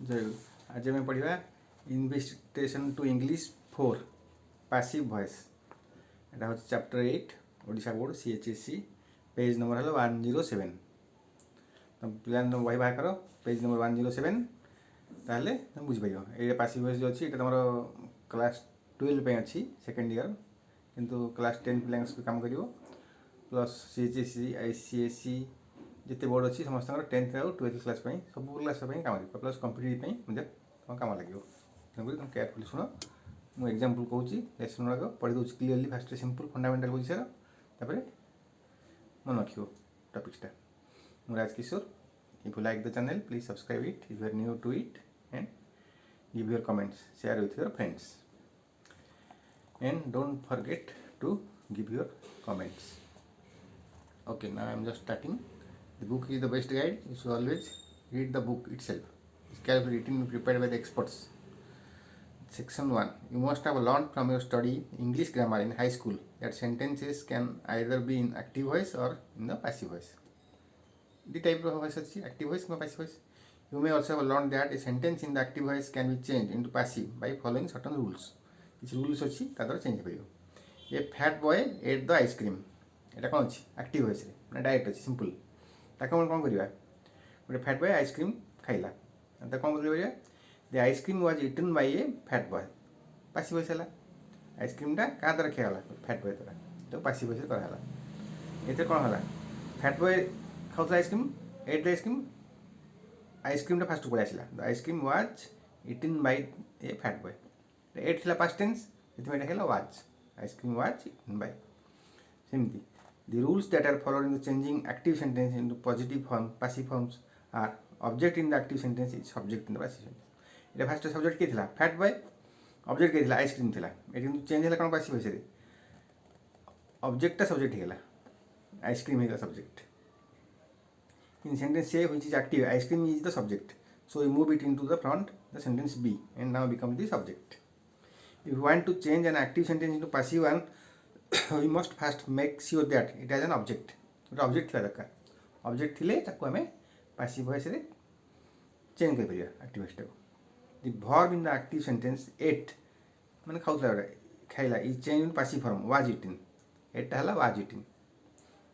जय आज आम पढ़ा investigation to English 4 passive voice. यहाँ हूँ chapter 8 Odisha board CHSC page number है 107। तुम पिला बही बाहर कर पेज नंबर 107 ताहले तुम बुझीपर ये पैसिव वॉइस जो अच्छी ये तुम क्लास 12 पे अच्छी सेकेंड ईयर किंतु क्लास 10 पिला काम कर प्लस CHSC ICSC जिते बोर्ड अच्छी समस्त 10th आउ 12th क्लास सब क्लास काम प्लस कम्पिटेटिव काम लगे तेणुक तुम केयरफुली शुण मुझे एग्जाम्पल कौन लेसन गुड़ाक पढ़ी दूसरी क्लीयरली फास्ट सिंपल फंडामेंटाल बुझे सार मन रख टपिक्सटा मुझे Rajkishore. If you like the channel please subscribe it if you are new to it and give your comments share with your friends and don't forget to give your comments. Okay, now I am just starting. The book is the best guide. You should always read the book itself. It's carefully written and prepared by the experts. Section 1. You must have learned from your study English grammar in high school that sentences can either be in active voice or in the passive voice. The type of voice is active voice or passive voice. You may also have learned that a sentence in the active voice can be changed into passive by following certain rules. କିଛି rules ଅଛି ତା ଦ୍ୱାରା change ହେଇପାରିବ। A fat boy ate the ice cream ଏଇଟା କ'ଣ ଅଛି active ଭଏସ୍ରେ ମାନେ direct ଅଛି ସିମ୍ପଲ୍। ତାକୁ ଆମେ କ'ଣ କରିବା ଗୋଟେ ଫ୍ୟାଟ୍ ବୟ ଆଇସ୍କ୍ରିମ୍ ଖାଇଲା ତାକୁ କ'ଣ କରିବା the ice cream was eaten by a fat boy passive voice ହେଲା। ଆଇସ୍କ୍ରିମ୍ଟା କାହା ଦ୍ୱାରା ଖିଆଗଲା ଫ୍ୟାଟ୍ ବୟ ଦ୍ୱାରା ତାକୁ ପାସିଭ୍ ଭଏସ୍ରେ କରାହେଲା। ଏଥିରେ କ'ଣ ହେଲା ଫ୍ୟାଟ୍ ବୟ ଖାଉଥିଲା ଆଇସ୍କ୍ରିମ୍ ଏଟ୍ ଦ ଆଇସ୍କ୍ରିମ୍ଟା ଫାଷ୍ଟ ପଳେଇ ଆସିଲା the ice cream was eaten by a fat boy ate थिला पास्ट टेंस ये was ice cream was eaten by सेमती the rules that are followed in the changing active sentence into positive form passive forms are object in the active sentence is subject in the passive sentence. ये first subject किए fat boy object किए ice cream थिला ये किंतु change है कौन passive voice ऑब्जेक्टा subject होगा आइसक्रीम होगा subject in sentence a which is active ice cream is the subject so you move it into the front the sentence B and now become the subject. If you want to change an active sentence into passive one, we must first make sure that it has an object. गोटे object थी दरकार object थिले ताको आमे passive voice रे change कर परिया active voice टाको। The verb in the active sentence ate माने खाउतला खाइला is change in passive form was eaten एटा हला was eaten.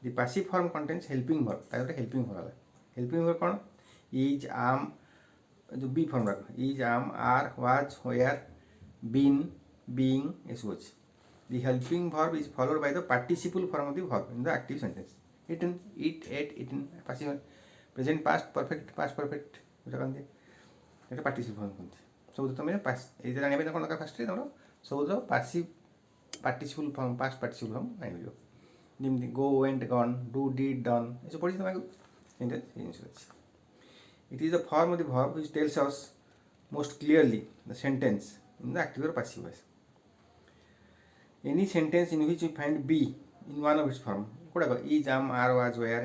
The passive form contains helping verb ता गोटे हेल्पिंग वर्ब हला हेल्पिंग वर्ब कोन इज आम जो बी फॉर्म रख is am are was were been being is which the helping verb is followed by the participle form of the verb in the active sentence eaten eat ate eaten passive present past perfect बुझा कहते हैं participle form कहते सब तुम ये जाना कौन दरकार फास्ट तुम सब passive participle form past participle form आनी जमी go went gun do did done ये सब पढ़ी तुम sentence it is the form of the verb which tells us most clearly the sentence in the active or passive voice. Any sentence in which you find be in one of its form is am are was were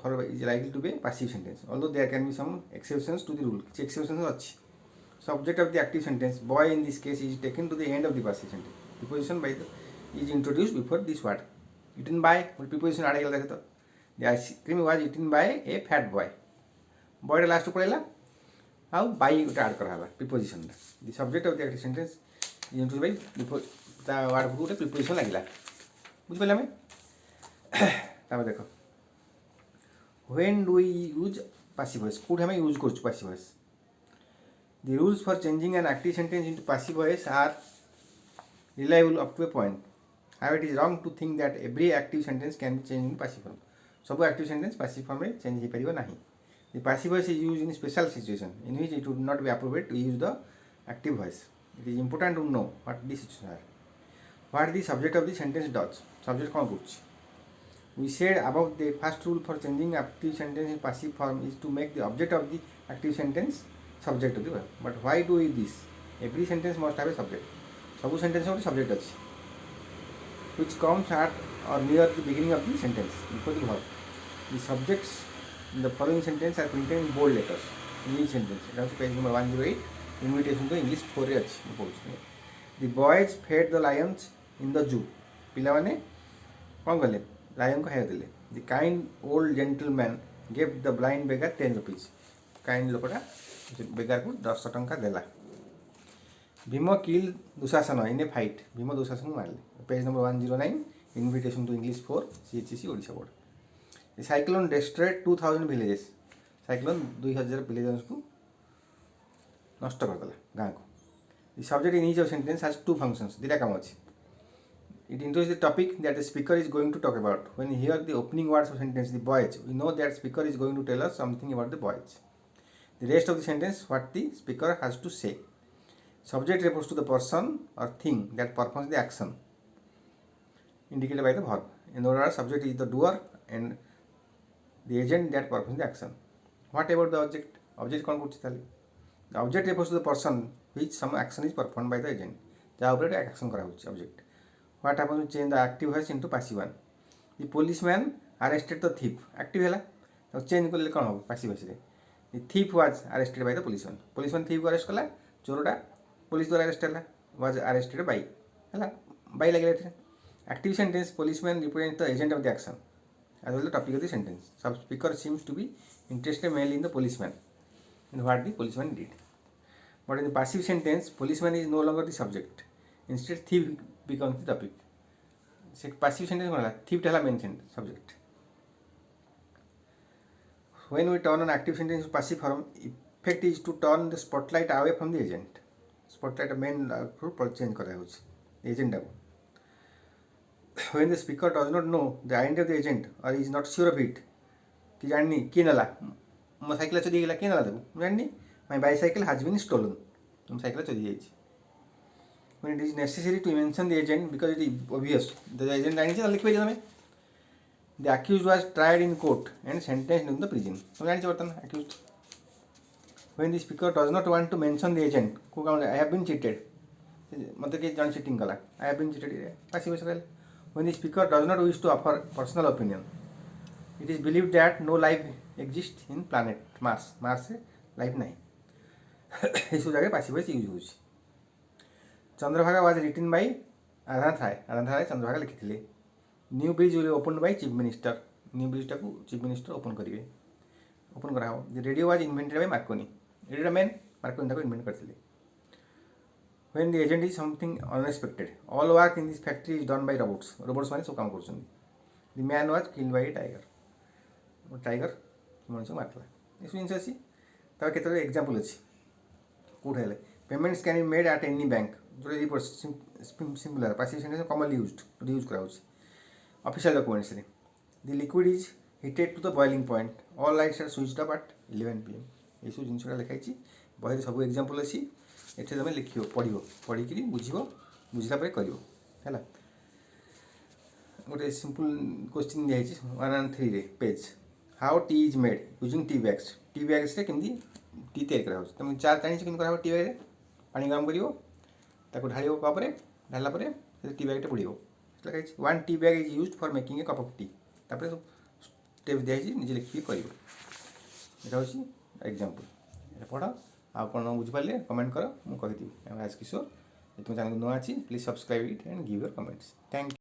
for is likely to be a passive sentence, although there can be some exceptions to the rule. Exceptions are subject of the active sentence boy in this case is taken to the end of the passive sentence. Preposition by the is introduced before this word eaten by preposition add gala dekho the ice cream was eaten by a fat boy boy last पड़ेला हाउ by गोटे add करा preposition the subject of the active sentence is introduced by ता word को गोटे preposition लागला बुझ पाले हमें देख when do we use passive voice कोड हमें यूज करछु passive voice the rules for changing an active sentence into passive voice are reliable up to a point how it is wrong to think that every active sentence can be change in passive form सब active sentence passive form में change हो पारिबो नाही। The passive voice is used in special situation in which it would not be appropriate to use the active voice. It is important to know what the situation are. What the subject of the sentence does. Subject कौन कुछ? We said above the first rule for changing active sentence in passive form is to make the object of the active sentence subject of the verb. But why do we this? Every sentence must have a subject. सब sentence में subject अच्छी which comes at or near the beginning of the sentence before the verb. The subjects in the following sentence are printed in bold letters in each sentence. It is page number 108 invitation to English 4 रे अच्छी पढ़ुँ। The boys fed the lions in the zoo. पिला माने कौन कले lion को खाया देले। The kind old gentleman gave the blind beggar 10 rupees. kind लोकटा बेगार को 10 टंका देला। Bhim kill Dushasan in a fight, Bhim Dushasan मारे। Page number 109 invitation to English 4 CHEC Odisha board. Cyclone destroyed 2000 villages, cyclone 2000 villages को नष्ट करदेला गाँव को। The subject in each of sentence has two functions, दुटा काम अच्छे। It introduces the topic that the speaker is going to talk about. When we hear the opening words of sentence, the boys, we know that speaker is going to tell us something about the boys. The rest of the sentence, what the speaker has to say. Subject refers to the person or thing that performs the action, indicated by the verb. In other words, subject is the doer and the agent that performs the action. What about the object? Object कौन करछि ताले? The object refers to the person which some action is performed by the agent. जहाँ ऊपर action करा होछि object. What happens to change the active voice into passive one? The policeman arrested the thief. Active है तो change करले कौन हो passive voice रे. The thief was arrested by the policeman. Policeman thief को arrest कला, चोरटा पुलिस द्वारा arrest ହେଲା, was arrested by है by लगे थे. Active sentence, policeman represents the agent of the action as well as the topic of the sentence. Sub speaker seems to be interested mainly in the policeman and what the policeman did. But in the passive sentence, policeman is no longer the subject. Instead, thief becomes the topic. So passive sentence कौन है? Thief है main subject. When we turn an active sentence to passive form, effect is to turn the spotlight away from the agent. Spotlight main change करा है उस agent को. When the speaker does not know the identity of the agent or is not sure of it, कि जाननी किए नला, मो cycle चोरी गला किए नला देबो जाननी, my bicycle has been stolen. मो साइकिल चोरी जाइछि. When it is necessary to mention the agent because it is obvious the agent जानछि त लिखबे तमे. The accused was tried in court and sentenced in the prison. तुम जानछि बर्तन accused. When the speaker does not want to mention the agent, को काम I have been cheated. मतलब कि जन cheating कला, I have been cheated. Passive voice. When the speaker does not wish to offer personal opinion, it is believed that no life exists in planet Mars. Mars से life नहीं. इस जगह passive voice use होଉଛି. Chandrabhaga was written by Aradhana थाय चंद्रभागा लिखिथिले. New bridge will opened by chief minister. New bridge टाकू chief minister open करिवे. Open करा हो. The radio was invented by Marconi. Radio मैन मार्कोनी टाकू इन्वेंट करथिले. When the agent is something unexpected, all work in this factory is done by robots. Robots माने सब काम करछन. The man was killed by a tiger. Tiger मनुष्य मारला. इस जिनस अछि त केतर एग्जांपल अछि. कोड हेले payments can be made at any bank. जो report singular passive sentence commonly used करा होछि. ऑफिशियल डॉक्यूमेंट्स रे the liquid is heated to the boiling point. All lights are switched off at 11 PM. ये सब जिनसरा लिखाई छी. बहिर सब एग्जांपल अछि. एठे तमे लिखियो पढ़ी कि बुझिबो बुझला परे करियो हैला. गोटे सिंपल क्वेश्चन दिया है 103 रे page. How T is made using tea bags. Tea bags रे केमदी टी तैयार करा होछ. तुम चार जानि केमदी करा हो. टी बैग रे पानी गरम करियो ताको ढालियो कप रे. ढाला परे टी बैग टे पड़ियो. लगा छै 1 tea bag is used for making a cup of T. तापरे स्टेप दिया है निजे लिखि करियो. एटा होछि एग्जांपल. एटा पढ आ कोन बुझ पाले कमेंट करो मु कहि दिबी. आज किशोर तुम चैनल को नुआ अछि please subscribe it and give your comments. Thank you.